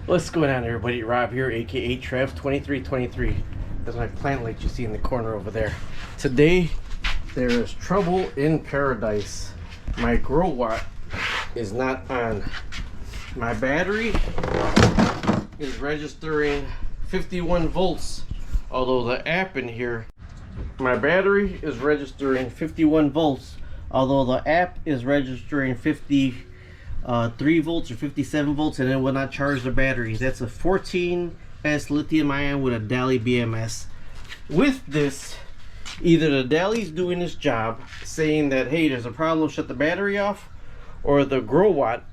What's going on, everybody? Rob here, aka Trev2323. That's my plant light you see in the corner over there. Today there is trouble in paradise. My Growatt is not on. My battery is registering 51 volts, although the app in here, my battery is registering 51 volts, although the app is registering 3 volts or 57 volts, and it will not charge the battery. That's a 14S lithium ion with a Daly BMS. With this, either the Daly's doing its job saying that, hey, there's a problem, shut the battery off, or the Growatt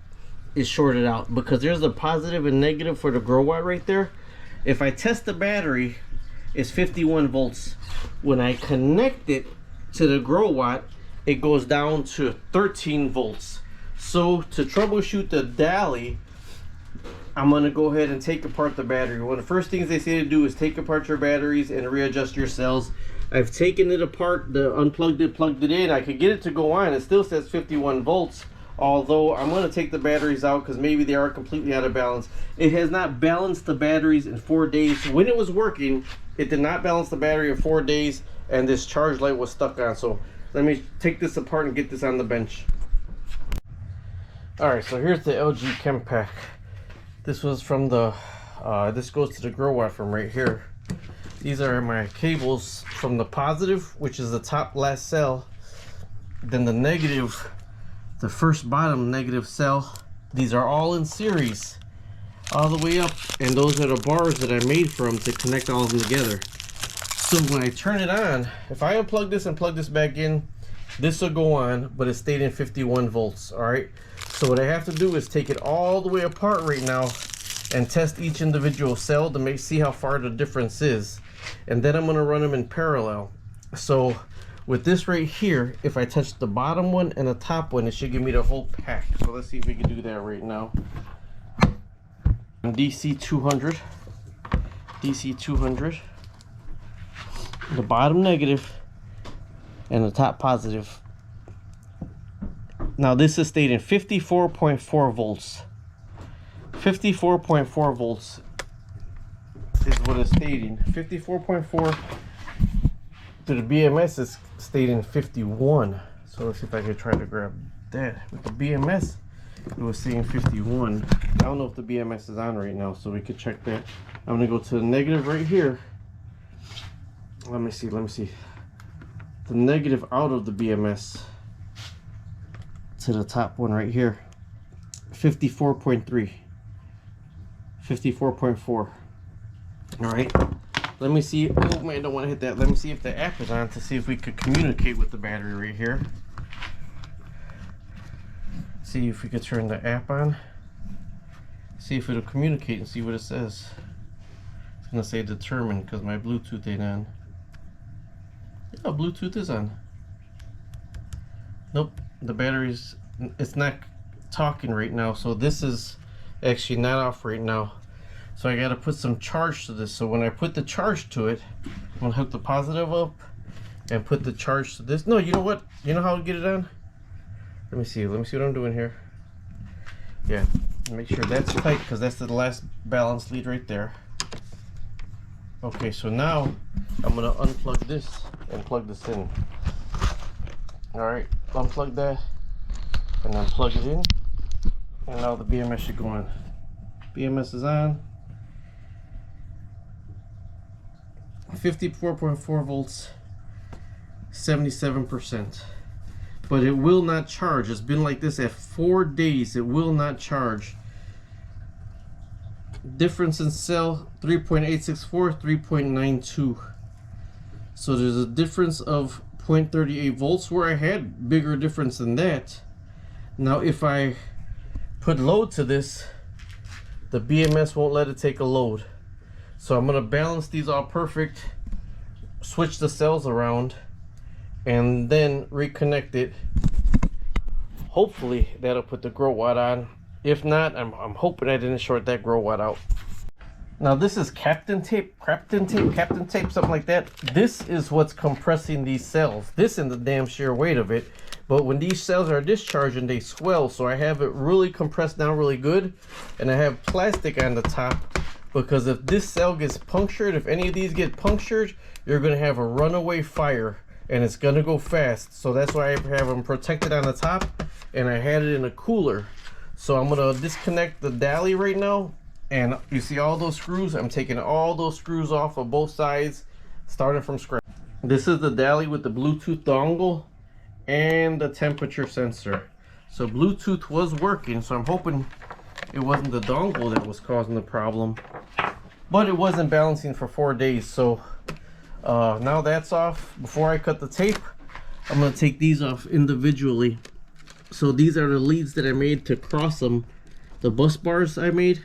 is shorted out, because there's a positive and negative for the Growatt right there. If I test the battery, it's 51 volts. When I connect it to the Growatt, it goes down to 13 volts. So to troubleshoot the Daly, I'm going to go ahead and take apart the battery. One of the first things they say to do is take apart your batteries and readjust your cells. I've taken it apart, unplugged it, plugged it in. I could get it to go on. It still says 51 volts, although I'm going to take the batteries out because maybe they are completely out of balance. It has not balanced the batteries in 4 days. When it was working, it did not balance the battery in 4 days, and this charge light was stuck on. So let me take this apart and get this on the bench. Alright, so here's the LG Chempack. This was from the, this goes to the Growatt from right here. These are my cables from the positive, which is the top last cell, then the negative, the first bottom negative cell. These are all in series, all the way up, and those are the bars that I made for them to connect all of them together. So when I turn it on, if I unplug this and plug this back in, this will go on, but it stayed in 51 volts, alright? So what I have to do is take it all the way apart right now and test each individual cell to see how far the difference is. And then I'm going to run them in parallel. So with this right here, if I touch the bottom one and the top one, it should give me the whole pack. So let's see if we can do that right now. DC 200. DC 200. The bottom negative and the top positive. Now this is stating 54.4 volts. 54.4 volts is what it's stating. 54.4 to the BMS is stating 51. So let's see if I can try to grab that. With the BMS, it was saying 51. I don't know if the BMS is on right now, so we could check that. I'm gonna go to the negative right here. Let me see. The negative out of the BMS to the top one right here, 54.3, 54.4. All right, let me see. Oh man, I don't want to hit that. Let me see if the app is on to see if we could communicate with the battery right here. See if we could turn the app on, see if it'll communicate and see what it says. It's gonna say determined because my Bluetooth ain't on. Yeah, Bluetooth is on. Nope, the battery's, it's not talking right now, so this is actually not off right now. So I gotta put some charge to this. So when I put the charge to it, I'm gonna hook the positive up and put the charge to this. No, you know what? You know how to get it on? Let me see what I'm doing here. Yeah, make sure that's tight because that's the last balance lead right there. Okay, so now I'm gonna unplug this and plug this in. Alright, unplug that and then plug it in, and now the BMS should go on. BMS is on. 54.4 volts, 77%. But it will not charge. It's been like this at 4 days. It will not charge. Difference in cell 3.864, 3.92. So there's a difference of 0.38 volts where I had bigger difference than that. Now if I put load to this, the BMS won't let it take a load. So I'm gonna balance these all perfect, switch the cells around, and then reconnect it. Hopefully that'll put the Growatt on. If not, I'm hoping I didn't short that Growatt out. Now this is captain tape, something like that. This is what's compressing these cells. This and the damn sheer weight of it. But when these cells are discharging, they swell. So I have it really compressed down really good. And I have plastic on the top, because if this cell gets punctured, if any of these get punctured, you're going to have a runaway fire. And it's going to go fast. So that's why I have them protected on the top. And I had it in a cooler. So I'm going to disconnect the Daly right now. And you see all those screws? I'm taking all those screws off of both sides, starting from scratch. This is the Daly with the Bluetooth dongle and the temperature sensor. So Bluetooth was working, so I'm hoping it wasn't the dongle that was causing the problem. But it wasn't balancing for 4 days, so now that's off. Before I cut the tape, I'm going to take these off individually. So these are the leads that I made to cross them, the bus bars I made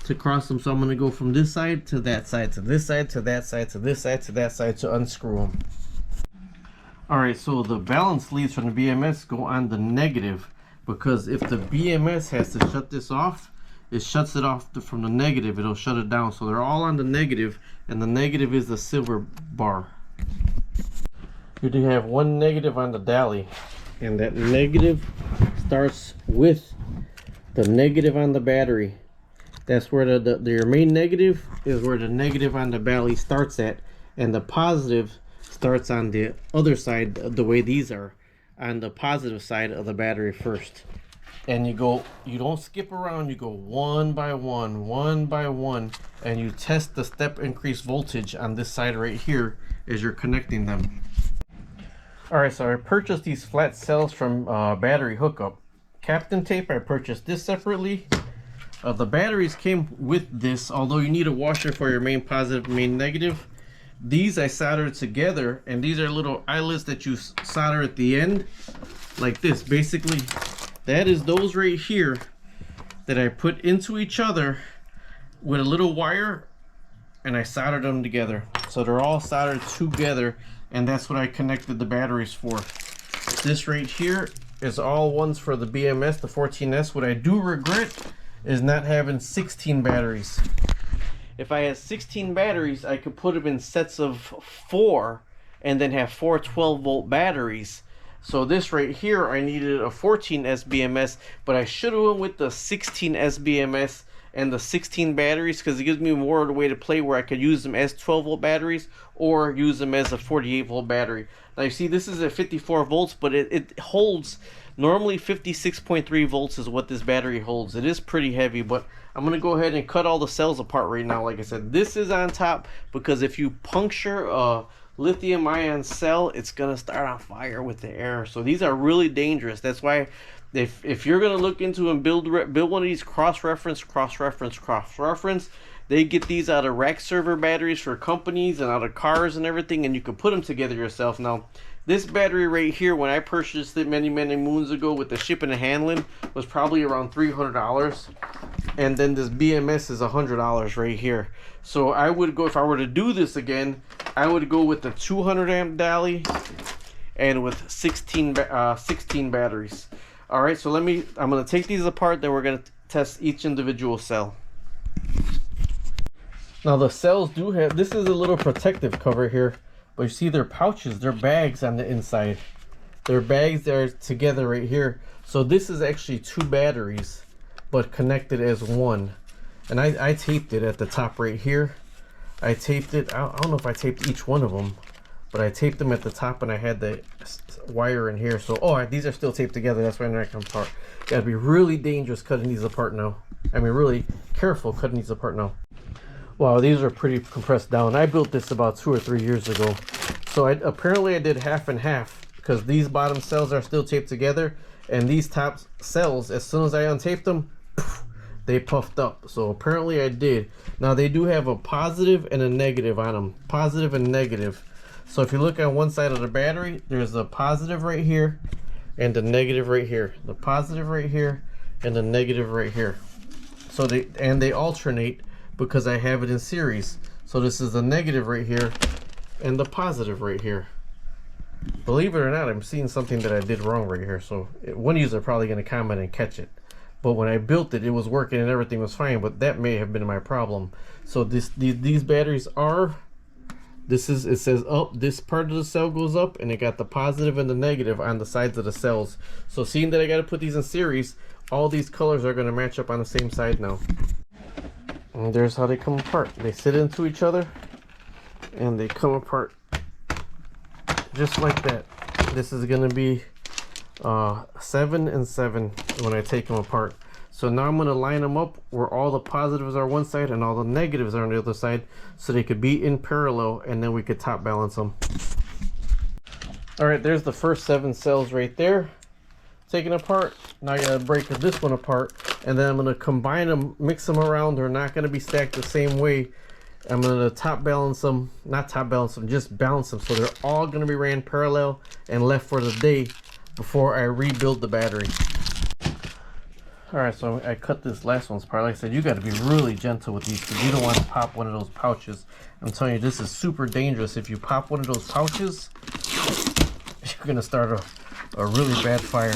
to cross them. So I'm going to go from this side to that side, to this side, to that side, to this side, to that side, to unscrew them. Alright, so the balance leads from the BMS go on the negative, because if the BMS has to shut this off, it shuts it off from the negative. It'll shut it down. So they're all on the negative, and the negative is the silver bar. You do have one negative on the Daly, and that negative starts with the negative on the battery. That's where your main negative is, where the negative on the Daly starts at, and the positive starts on the other side, the way these are, on the positive side of the battery first. And you don't skip around, you go one by one, and you test the step increase voltage on this side right here as you're connecting them. Alright, so I purchased these flat cells from battery hookup. Captain tape, I purchased this separately. The batteries came with this, although you need a washer for your main positive, main negative. These I soldered together, and these are little eyelets that you solder at the end, like this. Basically, that is those right here that I put into each other with a little wire, and I soldered them together. So they're all soldered together, and that's what I connected the batteries for. This right here is all ones for the BMS, the 14S. What I do regret is not having 16 batteries. If I had 16 batteries, I could put them in sets of 4 and then have 4 12-volt batteries. So this right here, I needed a 14S BMS, but I should have went with the 16S BMS and the 16 batteries, because it gives me more of a way to play where I could use them as 12-volt batteries or use them as a 48-volt battery. Now you see this is at 54 volts, but it holds, normally 56.3 volts is what this battery holds. It is pretty heavy, but I'm going to go ahead and cut all the cells apart right now. Like I said, this is on top, because if you puncture a lithium ion cell, it's going to start on fire with the air. So these are really dangerous. That's why if you're going to look into and build one of these cross-reference, they get these out of rack server batteries for companies and out of cars and everything, and you can put them together yourself. Now, this battery right here, when I purchased it many moons ago with the shipping and handling, was probably around $300. And then this BMS is $100 right here. So I would go, if I were to do this again, I would go with the 200 amp Daly and with 16 batteries. All right, so I'm going to take these apart, then we're going to test each individual cell. Now the cells do have, this is a little protective cover here, but you see their pouches, their bags on the inside. Their bags that are together right here. So this is actually 2 batteries, but connected as one. And I taped it at the top right here. I taped it, I don't know if I taped each one of them, but I taped them at the top, and I had the wire in here. So, these are still taped together. That's why they're not coming apart. Gotta be really dangerous cutting these apart now. I mean, really careful cutting these apart now. Wow, these are pretty compressed down. I built this about 2 or 3 years ago. So apparently I did half and half, because these bottom cells are still taped together, and these top cells, as soon as I untaped them, they puffed up. So apparently I did. Now they do have a positive and a negative on them. Positive and negative. So if you look on one side of the battery, there's a positive right here and the negative right here. The positive right here and the negative right here. So they alternate, because I have it in series. So this is the negative right here and the positive right here. Believe it or not, I'm seeing something that I did wrong right here. So one user probably going to comment and catch it. but when I built it, it was working and everything was fine, but that may have been my problem. So these batteries are, it says up, this part of the cell goes up, and it got the positive and the negative on the sides of the cells. So seeing that I got to put these in series, all these colors are going to match up on the same side now. And there's how they come apart. They sit into each other and they come apart just like that. This is going to be 7 and 7 when I take them apart. So now I'm going to line them up where all the positives are one side and all the negatives are on the other side, so they could be in parallel, and then we could top balance them. All right, there's the first 7 cells right there taken apart. Now I gotta break this one apart, and then I'm going to combine them, mix them around. They're not going to be stacked the same way. I'm going to top balance them, not top balance them, just balance them, so they're all going to be ran parallel and left for the day before I rebuild the battery. Alright, so I cut this last one's part. Like I said, you got to be really gentle with these because you don't want to pop one of those pouches. I'm telling you, this is super dangerous. If you pop one of those pouches, you're going to start a really bad fire.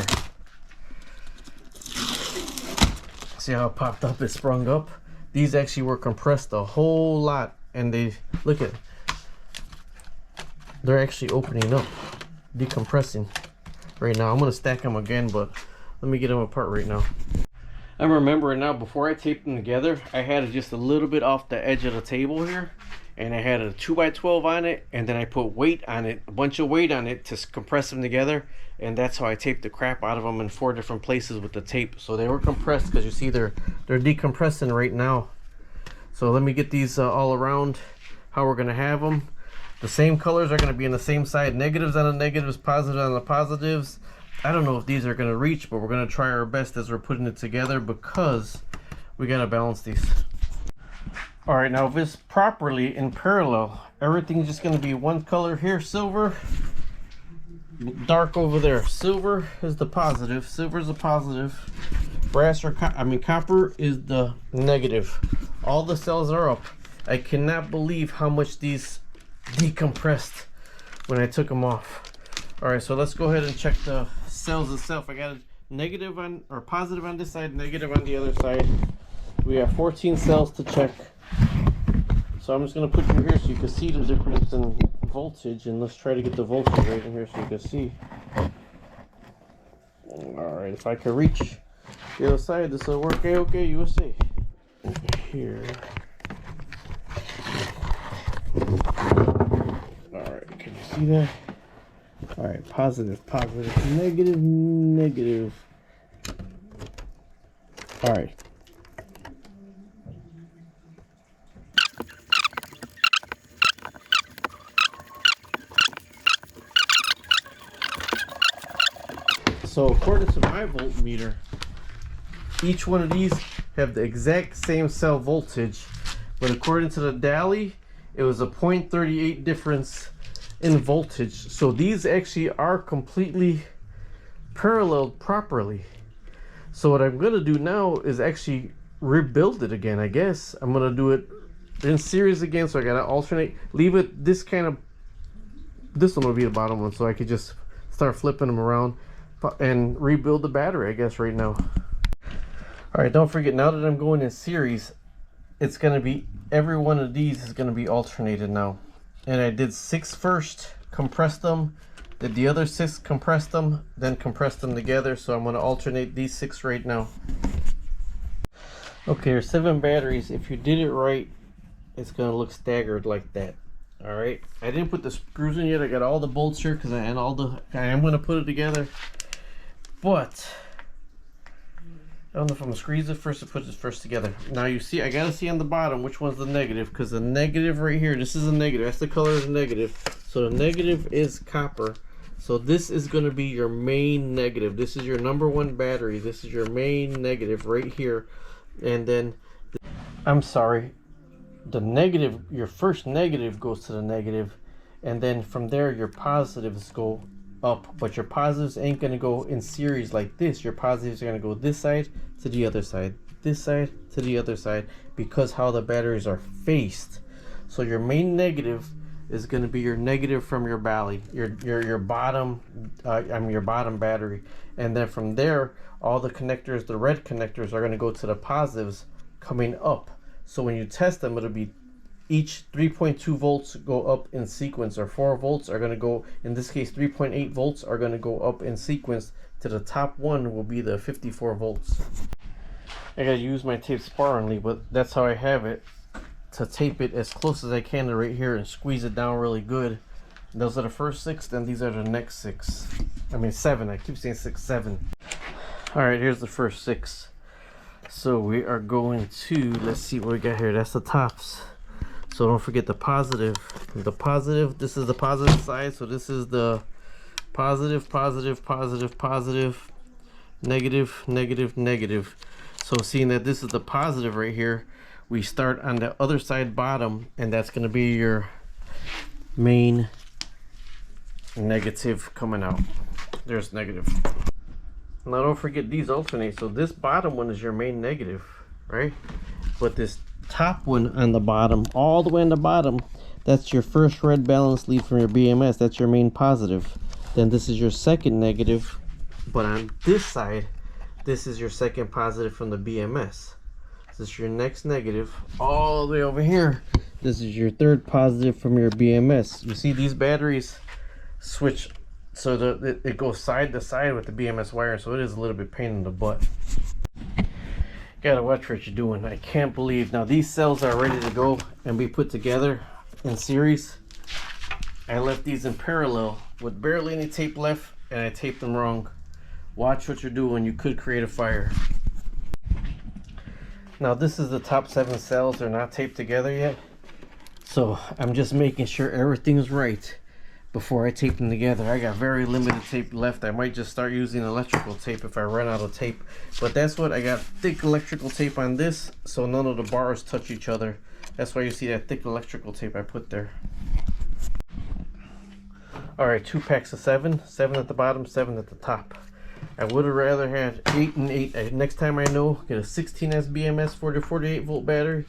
See how it popped up? It sprung up. These actually were compressed a whole lot, and they, look at, they're actually opening up, decompressing right now. I'm going to stack them again, but let me get them apart right now. I'm remembering now, before I taped them together, I had it just a little bit off the edge of the table here, and I had a 2x12 on it, and then I put weight on it, a bunch of weight on it to compress them together, and that's how I taped the crap out of them in 4 different places with the tape. So they were compressed, because you see they're decompressing right now. So let me get these all around how we're going to have them. The same colors are going to be on the same side, negatives on the negatives, positives on the positives. I don't know if these are going to reach, but we're going to try our best as we're putting it together, because we got to balance these. All right, now if it's properly in parallel, everything's just going to be one color here, silver, dark over there. Silver is the positive, silver is the positive, brass or copper is the negative. All the cells are up. I cannot believe how much these decompressed when I took them off. All right, so let's go ahead and check the cells itself. I got a negative on, or positive on this side, negative on the other side. We have 14 cells to check. So I'm just going to put you here so you can see the difference in voltage, and let's try to get the voltage right in here so you can see. All right, if I can reach the other side, this will work. Okay, you will see. Over here. All right, can you see that? All right, positive, positive, negative, negative. All right. So according to my voltmeter, each one of these have the exact same cell voltage, but according to the Daly, it was a 0.38 difference in voltage. So these actually are completely paralleled properly. So what I'm going to do now is actually rebuild it again. I guess I'm going to do it in series again, so I got to alternate, leave it this kind of, this one will be the bottom one, so I could just start flipping them around and rebuild the battery, I guess, right now. All right, don't forget, now that I'm going in series, it's going to be, every one of these is going to be alternated now. And I did 6 first, compressed them, did the other 6, compressed them, then compressed them together. So I'm going to alternate these 6 right now. Okay, there's 7 batteries. If you did it right, it's going to look staggered like that. All right, I didn't put the screws in yet. I got all the bolts here because I am going to put it together. But I don't know if I'm going to squeeze it first or put this first together. Now you see, I got to see on the bottom which one's the negative, because the negative right here, this is a negative. That's the color of the negative. So the negative is copper. So this is going to be your main negative. This is your #1 battery. This is your main negative right here. And then, I'm sorry, the negative, your first negative goes to the negative. And then from there, your positives go up, but your positives ain't going to go in series like this. Your positives are going to go this side to the other side, this side to the other side, because how the batteries are faced. So your main negative is going to be your negative from your bottom, your bottom battery, and then from there all the connectors, the red connectors, are going to go to the positives coming up. So when you test them, it'll be each 3.2 volts go up in sequence, or 4 volts are going to go, in this case 3.8 volts are going to go up in sequence to the top one will be the 54 volts. I gotta use my tape sparingly, but that's how I have it, to tape it as close as I can to right here and squeeze it down really good. Those are the first 6, then these are the next 6. I mean 7, I keep saying 6, 7. Alright, here's the first 6. So we are going to, let's see what we got here. That's the tops. So don't forget the positive. The positive, this is the positive side, so this is the positive, positive, positive, positive, negative, negative, negative. So seeing that this is the positive right here, we start on the other side bottom, and that's going to be your main negative coming out. There's negative. Now don't forget these alternate. So this bottom one is your main negative, right? But this top one on the bottom, all the way on the bottom, that's your first red balance lead from your BMS. That's your main positive. Then this is your second negative, but on this side, this is your second positive from the BMS. This is your next negative. All the way over here, this is your third positive from your BMS. You see these batteries switch so that it goes side to side with the BMS wire, so it is a little bit pain in the butt. Gotta watch what you're doing. I can't believe, now these cells are ready to go and be put together in series. I left these in parallel with barely any tape left, and I taped them wrong. Watch what you're doing. You could create a fire. Now this is the top 7 cells. They're not taped together yet, so I'm just making sure everything's right before I tape them together. I got very limited tape left. I might just start using electrical tape if I run out of tape, but that's what I got. Thick electrical tape on this, so none of the bars touch each other. That's why you see that thick electrical tape I put there. All right, 2 packs of 7 at the bottom, 7 at the top. I would have rather had 8 and 8. Next time I know, get a 16S BMS 48 volt battery,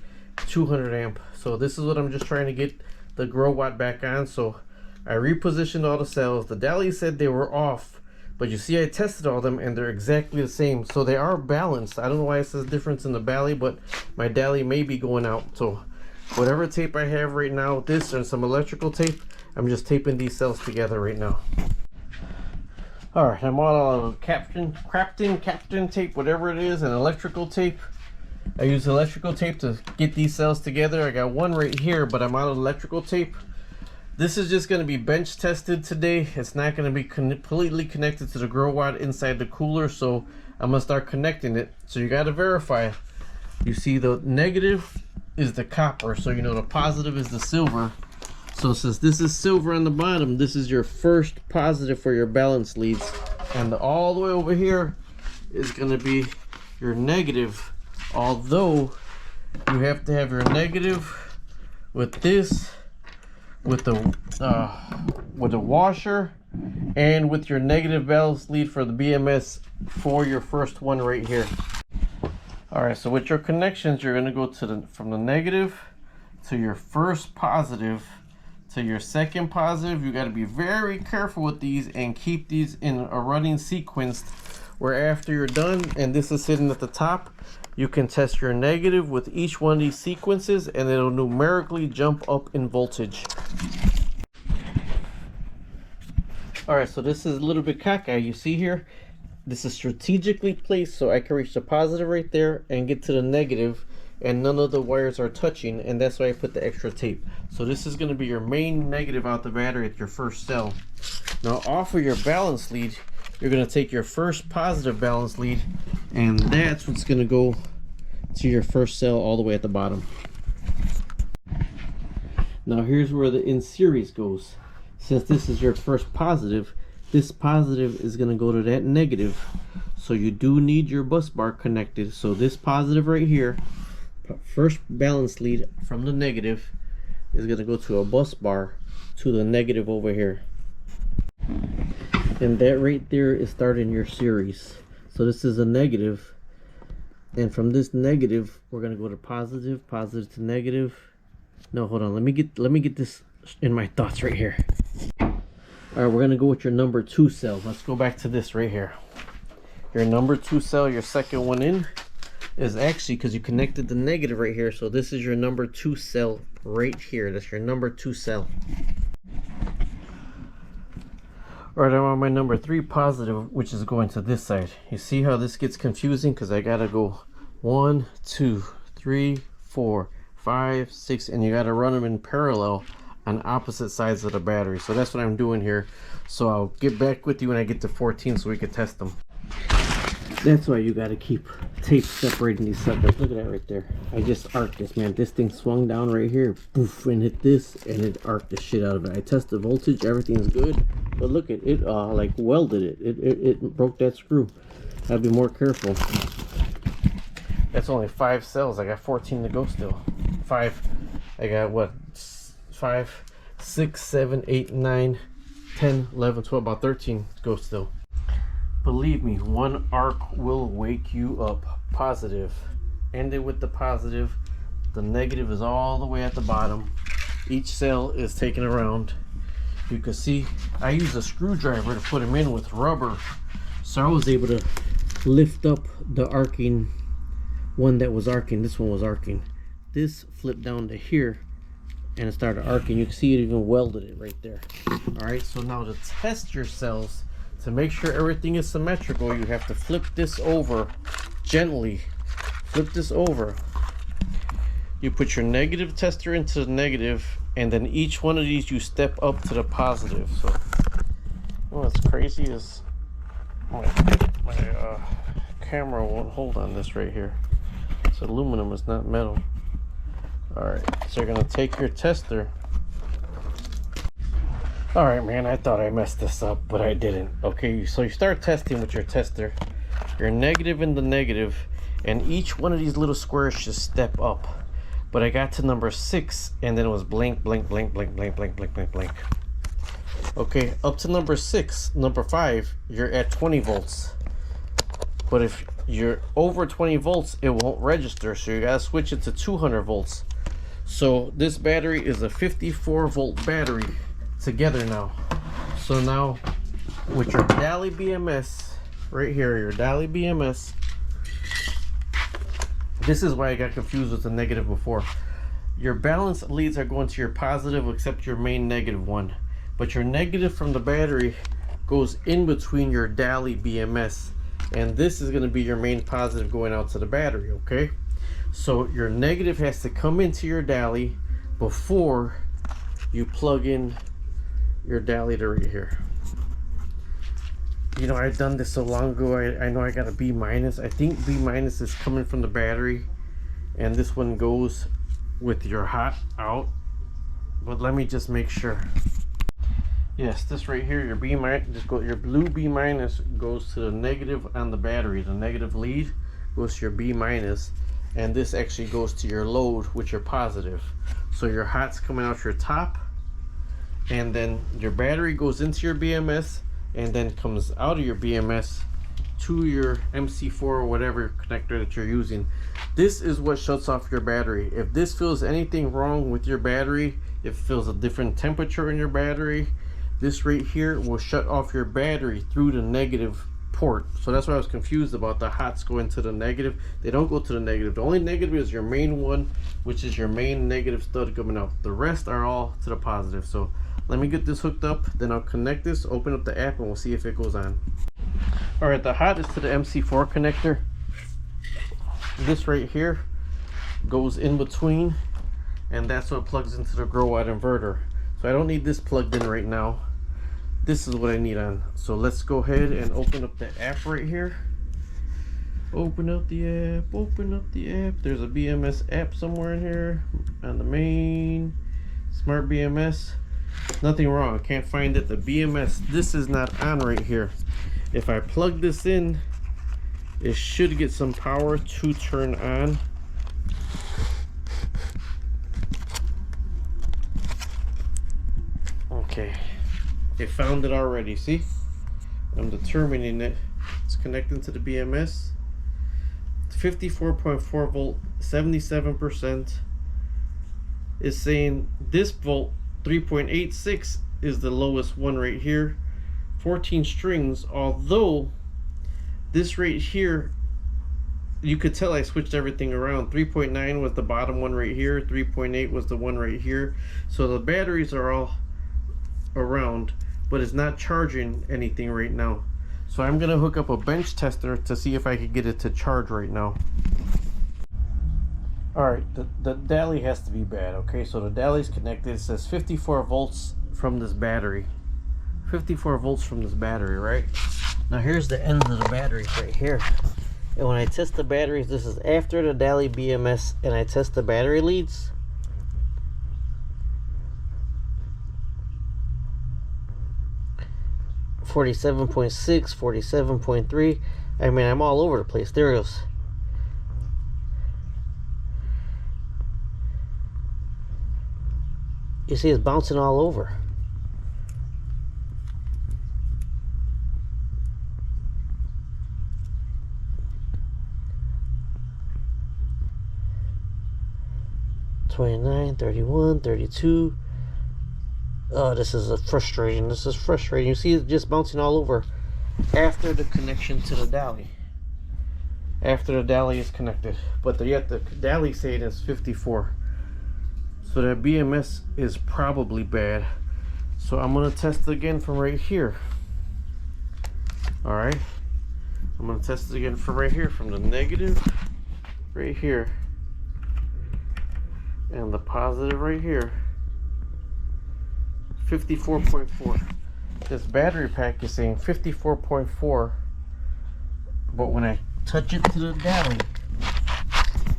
200 amp. So this is what I'm just trying to get the Growatt back on. So I repositioned all the cells. The Daly said they were off, but you see I tested all of them and they're exactly the same. So they are balanced. I don't know why it says difference in the Daly, but my Daly may be going out. So whatever tape I have right now, this and some electrical tape, I'm just taping these cells together right now. Alright, I'm on captain tape, whatever it is, and electrical tape. I use electrical tape to get these cells together. I got one right here, but I'm out of electrical tape. This is just going to be bench tested today. It's not going to be completely connected to the Growatt inside the cooler, so I'm going to start connecting it. So you got to verify. You see the negative is the copper, so you know the positive is the silver. So since this is silver on the bottom, this is your first positive for your balance leads, and all the way over here is going to be your negative, although you have to have your negative with this, with the washer, and with your negative balance lead for the BMS for your first one right here. All right, so with your connections, you're going to go to from the negative to your first positive to your second positive. You got to be very careful with these and keep these in a running sequence, where after you're done and this is sitting at the top, you can test your negative with each one of these sequences and it'll numerically jump up in voltage. All right, so this is a little bit cockeyed. You see here, this is strategically placed so I can reach the positive right there and get to the negative, and none of the wires are touching, and that's why I put the extra tape. So this is going to be your main negative out the battery at your first cell. Now off of your balance lead, you're going to take your first positive balance lead, and that's what's going to go to your first cell all the way at the bottom. Now here's where the in series goes. Since this is your first positive, this positive is going to go to that negative, so you do need your bus bar connected. So this positive right here, first balance lead from the negative, is going to go to a bus bar to the negative over here, and that right there is starting your series. So this is a negative, and from this negative we're going to go to positive, positive to negative. No, hold on, let me get this in my thoughts right here. All right, we're going to go with your number 2 cell. Let's go back to this right here. Your number 2 cell, your second one in, is actually, because you connected the negative right here, so this is your number 2 cell right here. That's your number 2 cell. Alright, I'm on my number 3 positive, which is going to this side. You see how this gets confusing? Because I gotta go 1, 2, 3, 4, 5, 6, and you gotta run them in parallel on opposite sides of the battery. So that's what I'm doing here. So I'll get back with you when I get to 14 so we can test them. That's why you gotta keep tape separating these suckers. Look at that right there. I just arced this, man. This thing swung down right here, poof, and hit this, and it arced the shit out of it. I tested voltage, everything's good, but look at it, like welded it. It broke that screw. Gotta be more careful. That's only 5 cells. I got 14 to go still. 5. I got what? 5, 6, 7, 8, 9, 10, 11, 12, about 13 to go still. Believe me, one arc will wake you up. Positive. End it with the positive. The negative is all the way at the bottom. Each cell is taken around. You can see I used a screwdriver to put them in with rubber, so I was able to lift up the arcing one that was arcing. This one was arcing. This flipped down to here and it started arcing. You can see it even welded it right there. Alright, so now to test your cells, to make sure everything is symmetrical, you have to flip this over gently. Flip this over. You put your negative tester into the negative, and then each one of these you step up to the positive. So what's crazy is my camera won't hold on this right here. It's aluminum, it's not metal. Alright, so you're gonna take your tester. Alright, man, I thought I messed this up, but I didn't. Okay, so you start testing with your tester. You're negative in the negative, and each one of these little squares should step up. But I got to number 6, and then it was blank, blank, blank, blank, blank, blank, blank, blank, blank. Okay, up to number 6, number 5, you're at 20 volts. But if you're over 20 volts, it won't register, so you gotta switch it to 200 volts. So this battery is a 54 volt battery together now. So now with your Daly BMS right here, your Daly BMS, this is why I got confused with the negative before. Your balanced leads are going to your positive except your main negative one, but your negative from the battery goes in between your Daly BMS, and this is going to be your main positive going out to the battery. Okay, so your negative has to come into your Daly before you plug in your Daly to right here. You know, I've done this so long ago, I know I got a B minus. I think B minus is coming from the battery, and this one goes with your hot out. But let me just make sure. Yes, this right here, your B minus, your blue B minus goes to the negative on the battery. The negative lead goes to your B minus, and this actually goes to your load, which your positive. So your hot's coming out your top, and then your battery goes into your BMS and then comes out of your BMS to your MC4 or whatever connector that you're using. This is what shuts off your battery. If this feels anything wrong with your battery, if it feels a different temperature in your battery, this right here will shut off your battery through the negative port. So that's why I was confused about the hots going to the negative. They don't go to the negative. The only negative is your main one, which is your main negative stud coming out. The rest are all to the positive. So let me get this hooked up, then I'll connect this, open up the app, and we'll see if it goes on. Alright, the hot is to the MC4 connector. This right here goes in between, and that's what plugs into the Growatt inverter. So I don't need this plugged in right now. This is what I need on. So let's go ahead and open up the app right here. Open up the app, open up the app. There's a BMS app somewhere in here on the main Smart BMS. Nothing wrong, I can't find it. The BMS, this is not on right here. If I plug this in, it should get some power to turn on. Okay, it found it already. See, I'm determining it. It's connecting to the BMS. 54.4 volt, 77%. Is saying this volt 3.86 is the lowest one right here. 14 strings, although This right here, you could tell I switched everything around. 3.9 was the bottom one right here, 3.8 was the one right here. So the batteries are all around, but it's not charging anything right now. So I'm gonna hook up a bench tester to see if I can get it to charge right now. Alright, the Daly has to be bad, okay? So the Daly's connected. It says 54 volts from this battery. 54 volts from this battery, right? Now here's the ends of the batteries right here. And when I test the batteries, this is after the Daly BMS, and I test the battery leads. .47, 47.3. I mean, I'm all over the place. There it goes. You see, it's bouncing all over. $29, $31, $32. Oh, this is frustrating. This is frustrating. You see it just bouncing all over after the connection to the Daly. After the Daly is connected. But yet the Daly saying it's 54. So that BMS is probably bad. So I'm going to test it again from right here. Alright. I'm going to test it again from right here. From the negative right here. And the positive right here. 54.4. This battery pack is saying 54.4, but when I touch it to the Daly,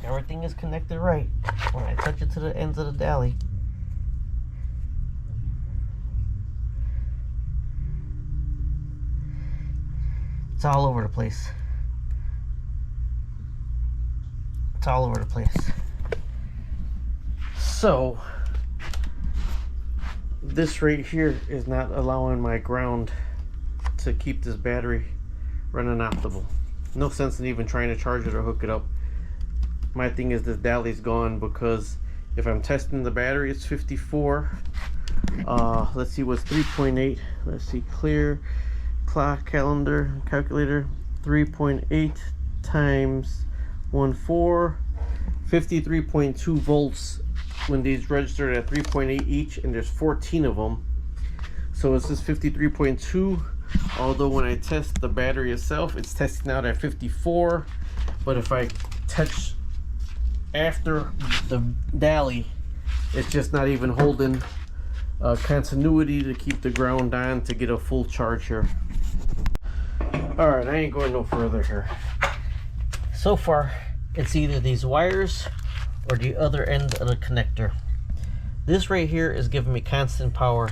everything is connected right. When I touch it to the ends of the Daly, it's all over the place. It's all over the place. So this right here is not allowing my ground to keep this battery running optimal. No sense in even trying to charge it or hook it up. My thing is this Daly's gone, because if I'm testing the battery, it's 54. Let's see what's 3.8. Let's see, clear clock calendar calculator. 3.8 times 1.4, 53.2 volts. When these registered at 3.8 each, and there's 14 of them, so it says 53.2. although when I test the battery itself, it's testing out at 54. But if I touch after the Daly, it's just not even holding continuity to keep the ground on to get a full charge here. Alright, I ain't going no further here. So far, it's either these wires or the other end of the connector. This right here is giving me constant power.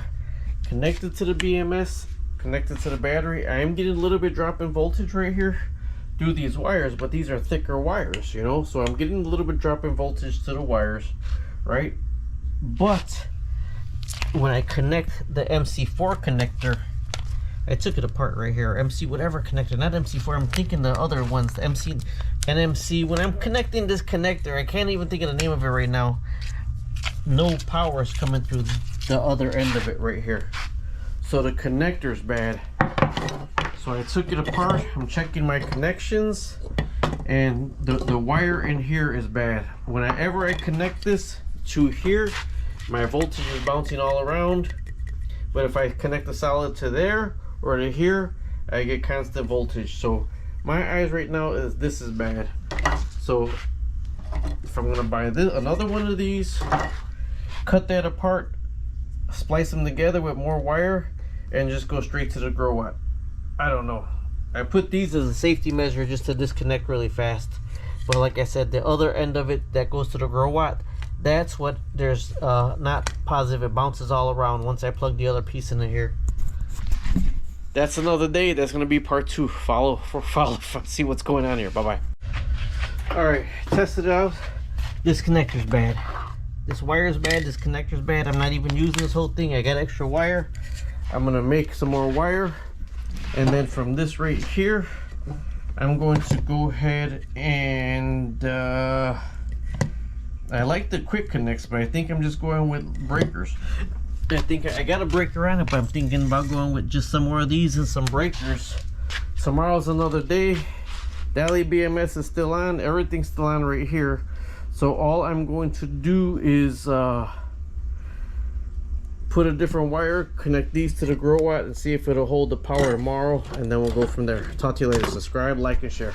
Connected to the BMS, connected to the battery. I am getting a little bit drop in voltage right here through these wires, but these are thicker wires, you know, so I'm getting a little bit drop in voltage to the wires, right? But when I connect the MC4 connector, I took it apart right here, MC whatever connector, not MC4, I'm thinking the other ones, the MC and MC. When I'm connecting this connector, I can't even think of the name of it right now. No power is coming through the other end of it right here. So the connector's bad. So I took it apart, I'm checking my connections, and the wire in here is bad. Whenever I connect this to here, my voltage is bouncing all around. But if I connect the solid to there or to here, I get constant voltage. So my eyes right now is this is bad. So if I'm gonna buy this, another one of these, cut that apart, splice them together with more wire, and just go straight to the Growatt. I don't know. I put these as a safety measure just to disconnect really fast. But like I said, the other end of it that goes to the Growatt, that's what there's not positive. It bounces all around once I plug the other piece into here. That's another day. That's gonna be part 2. Follow, see what's going on here. Bye bye. All right, test it out. This connector's bad. This wire's bad. This connector's bad. I'm not even using this whole thing. I got extra wire. I'm gonna make some more wire, and then from this right here, I'm going to go ahead and I like the quick connects, but I think I'm just going with breakers. I think I got a breaker on it, but I'm thinking about going with just some more of these and some breakers tomorrow's another day. Daly BMS is still on. Everything's still on right here. So all I'm going to do is put a different wire, connect these to the Growatt, and see if it'll hold the power tomorrow, and then we'll go from there. Talk to you later. Subscribe, like, and share.